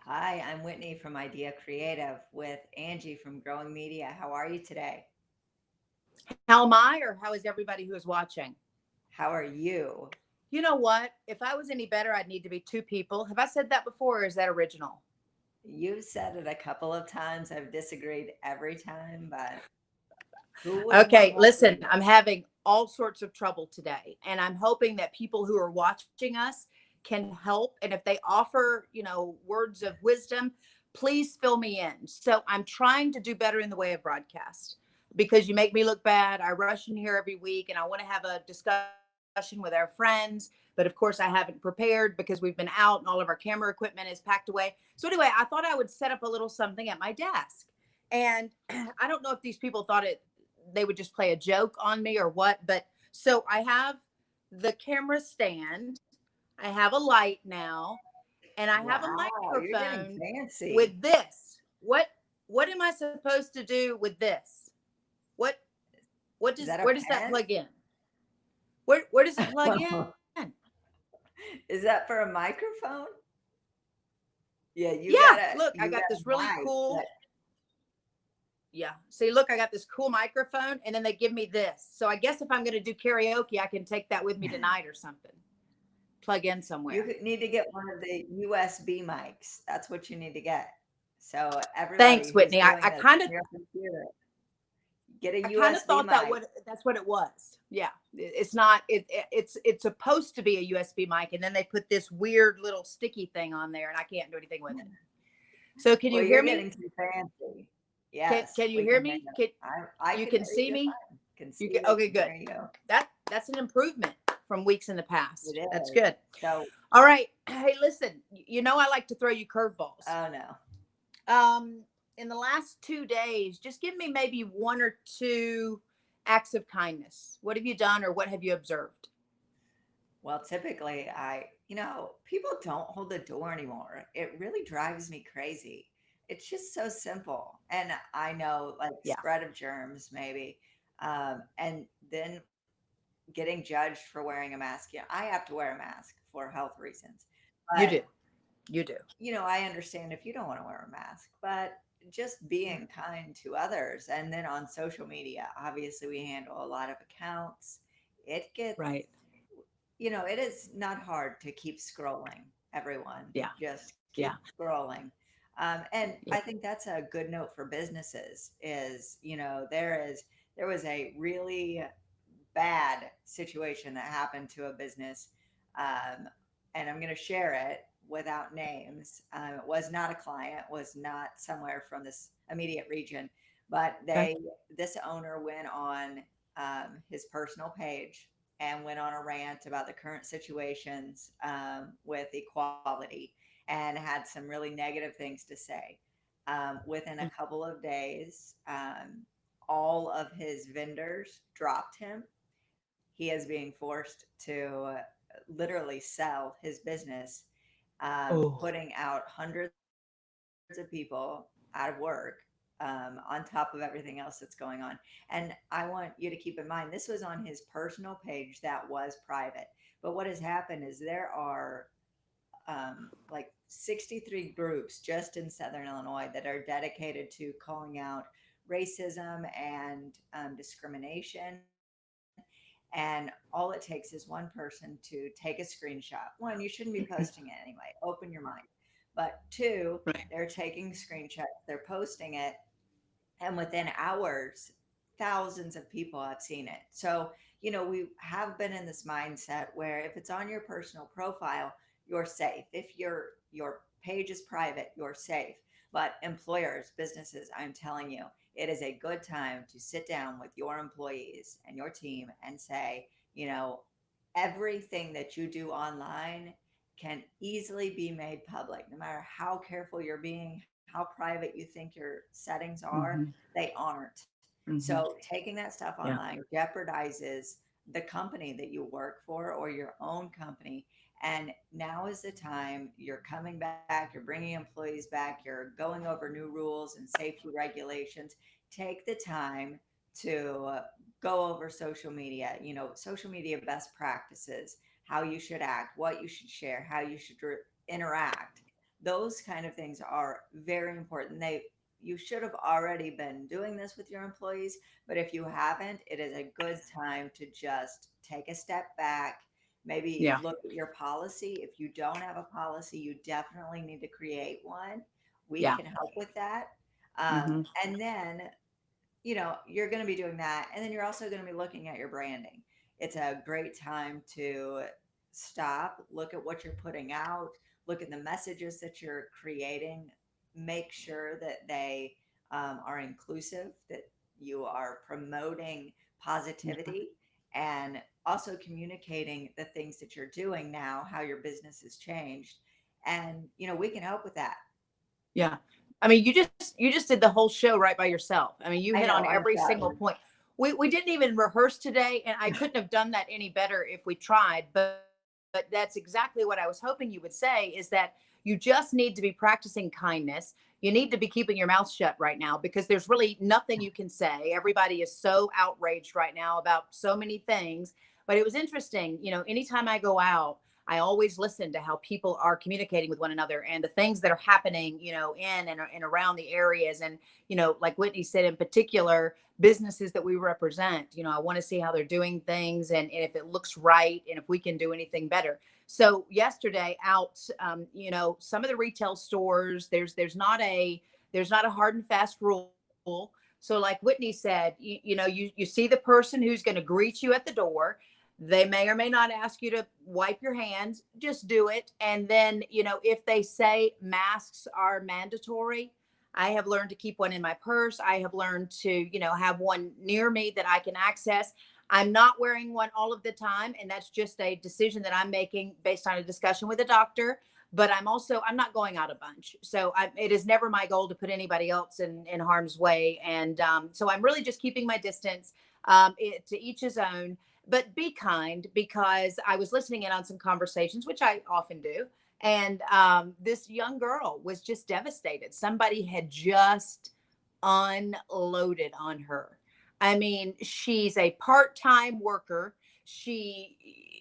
Hi, I'm Whitney from Idea Creative with Angie from Growing Media. How are you today? How am I, or how is everybody who is watching? How are you? You know what? If I was any better, I'd need to be two people. Have I said that before, or is that original? You've said it a couple of times. I've disagreed every time, but who wouldn't want Okay, more listen, freedom? I'm having all sorts of trouble today, and I'm hoping that people who are watching us can help. And if they offer, words of wisdom, please fill me in. So I'm trying to do better in the way of broadcast because you make me look bad. I rush in here every week and I want to have a discussion with our friends. But of course, I haven't prepared because we've been out and all of our camera equipment is packed away. So, anyway, I thought I would set up a little something at my desk. And I don't know if these people thought they would just play a joke on me or what, but so I have the camera stand, I have a light now, and I have a Wow, you're getting microphone fancy. with this. What am I supposed to do with this? What Is that a where does that pen? plug in? Where does it plug in? Is that for a microphone? Yeah, Yeah, look, I got you this got really a mic, cool. but Yeah. See, look, I got this cool microphone, and then they give me this. So I guess if I'm going to do karaoke, I can take that with me tonight or something. Plug in you somewhere. need to get one of the USB mics. That's what you need to get. So everybody Thanks, who's Whitney. doing this from your computer, get a I kind of USB thought that mic. what that's what it was. Yeah, it's not. It's supposed to be a USB mic, and then they put this weird little sticky thing on there, and I can't do anything with it. So can Well, you you're hear me? getting too fancy. Can Yes, you we hear can hear me? you. Can I you can can hear you see just me? fine. Can You see can. you, Okay, can good. hear you. That's an improvement from weeks in the It past. That's is. good. So, All right. Hey, listen. I like to throw you curveballs. oh no. Um, in the last 2 days, just give me maybe one or two acts of kindness. What have you done, or what have you observed? Well, typically, people don't hold the door anymore. It really drives me crazy. It's just so simple. And I know, like, Yeah, spread of germs, maybe. And then getting judged for wearing a mask. Yeah, I have to wear a mask for health reasons. you But do. You do. I understand if you don't want to wear a mask, but just being kind to others. And then on social media, obviously, we handle a lot of accounts. It gets, Right. it is not hard to keep scrolling, everyone. Yeah. Just Yeah. keep scrolling. And Yeah. I think that's a good note for businesses is, there was a really bad situation that happened to a business. Um, and I'm going to share it without names. It was not a client, was not somewhere from this immediate region, but Okay. this owner went on his personal page and went on a rant about the current situations with equality and had some really negative things to say. Within a couple of days, all of his vendors dropped him. He is being forced to literally sell his business, Oh, putting out hundreds of people out of work on top of everything else that's going on. And I want you to keep in mind this was on his personal page that was private. But what has happened is there are like 63 groups just in Southern Illinois that are dedicated to calling out racism and discrimination. And all it takes is one person to take a screenshot. One, you shouldn't be posting it anyway. Open your mind. But two, right. they're taking screenshots, they're posting it, and within hours thousands of people have seen it. So we have been in this mindset where if it's on your personal profile, you're safe. If your page is private, you're safe. But employers, businesses, I'm telling you, it is a good time to sit down with your employees and your team and say, everything that you do online can easily be made public. No matter how careful you're being, how private you think your settings are, Mm-hmm. they aren't. Mm-hmm. So taking that stuff Yeah. online jeopardizes the company that you work for or your own company. And now is the time you're coming back, you're bringing employees back, you're going over new rules and safety regulations. Take the time to go over social media, social media best practices, how you should act, what you should share, how you should interact. those kind of things are very important. You should have already been doing this with your employees, but if you haven't, it is a good time to just take a step back, maybe Yeah. look at your policy. If you don't have a policy, you definitely need to create one. We Yeah. can help with that. Hmm. And then, you're going to be doing that. And then you're also going to be looking at your branding. It's a great time to stop, look at what you're putting out, look at the messages that you're creating, make sure that they are inclusive, that you are promoting Yeah. positivity, and also communicating the things that you're doing now, how your business has changed. And, we can help with that. Yeah. I mean, you just did the whole show right by yourself. I mean, you I hit on know, I'm every single sorry. point. We didn't even rehearse today, and I couldn't have done that any better if we tried. But that's exactly what I was hoping you would say, is that you just need to be practicing kindness. You need to be keeping your mouth shut right now, because there's really nothing you can say. Everybody is so outraged right now about so many things. But it was interesting, anytime I go out, I always listen to how people are communicating with one another and the things that are happening, in and around the areas. And, like Whitney said, in particular, businesses that we represent, I want to see how they're doing things, and if it looks right and if we can do anything better. So yesterday out, some of the retail stores, there's not a hard and fast rule. So like Whitney said, you see the person who's going to greet you at the door. They may or may not ask you to wipe your hands. Just do it. And then, if they say masks are mandatory, I have learned to keep one in my purse. I have learned to, have one near me that I can access. I'm not wearing one all of the time, and that's just a decision that I'm making based on a discussion with a doctor. But I'm not going out a bunch. So it is never my goal to put anybody else in harm's way. And so I'm really just keeping my distance. To each his own, but be kind, because I was listening in on some conversations, which I often do. And this young girl was just devastated. Somebody had just unloaded on her. I mean, she's a part time worker. She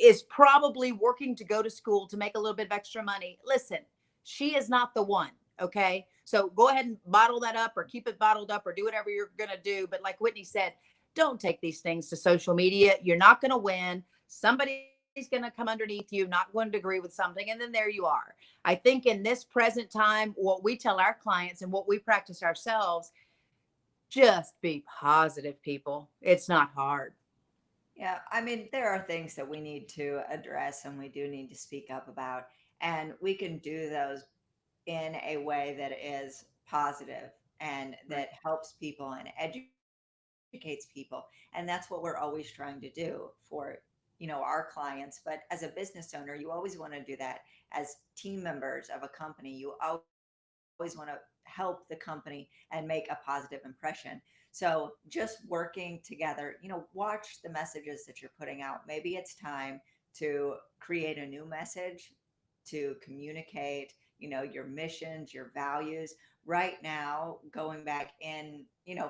is probably working to go to school to make a little bit of extra money. Listen, she is not the one. Okay. So go ahead and bottle that up, or keep it bottled up, or do whatever you're going to do. But like Whitney said, don't take these things to social media. You're not going to win. Somebody's going to come underneath you, not going to agree with something. And then there you are. I think in this present time, what we tell our clients and what we practice ourselves, just be positive, people. It's not hard. Yeah, I mean, there are things that we need to address and we do need to speak up about, and we can do those in a way that is positive and Right. that helps people and educates people. And that's what we're always trying to do for, our clients. But as a business owner, you always want to do that. As team members of a company, you always want to help the company and make a positive impression. So just working together, watch the messages that you're putting out. Maybe it's time to create a new message to communicate, your missions, your values. Right now, going back in,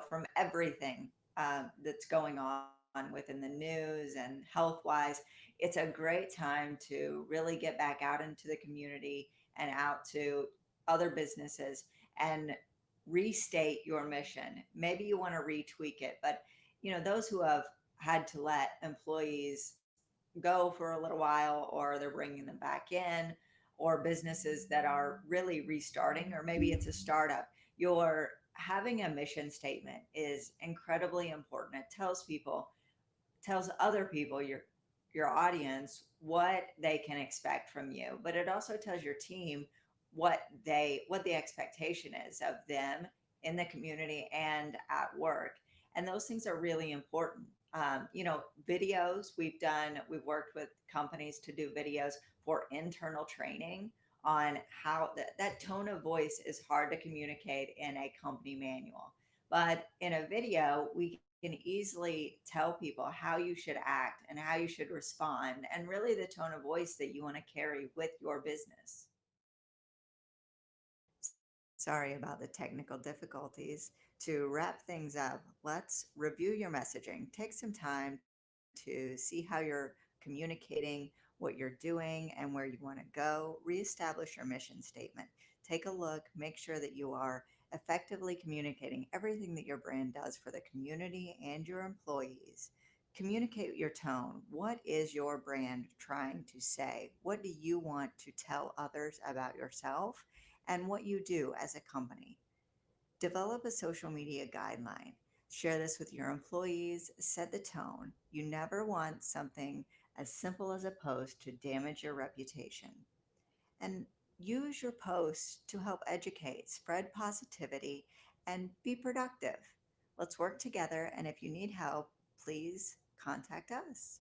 from everything that's going on within the news and health wise, it's a great time to really get back out into the community and out to other businesses and restate your mission. Maybe you want to retweak it, but those who have had to let employees go for a little while, or they're bringing them back in, or businesses that are really restarting, or maybe it's a startup, your having a mission statement is incredibly important. It tells other people, your audience, what they can expect from you, but it also tells your team what the expectation is of them in the community and at work. And those things are really important. Videos, we've worked with companies to do videos for internal training on how that tone of voice is hard to communicate in a company manual, but in a video we can easily tell people how you should act and how you should respond, and really the tone of voice that you want to carry with your business. Sorry about the technical difficulties. To wrap things up, let's review your messaging. Take some time to see how you're communicating what you're doing and where you want to go. Reestablish your mission statement. Take a look, make sure that you are effectively communicating everything that your brand does for the community and your employees. Communicate your tone. What is your brand trying to say? What do you want to tell others about yourself and what you do as a company? Develop a social media guideline. Share this with your employees. Set the tone. You never want something as simple as a post to damage your reputation. And use your posts to help educate, spread positivity, and be productive. Let's work together. And if you need help, please contact us.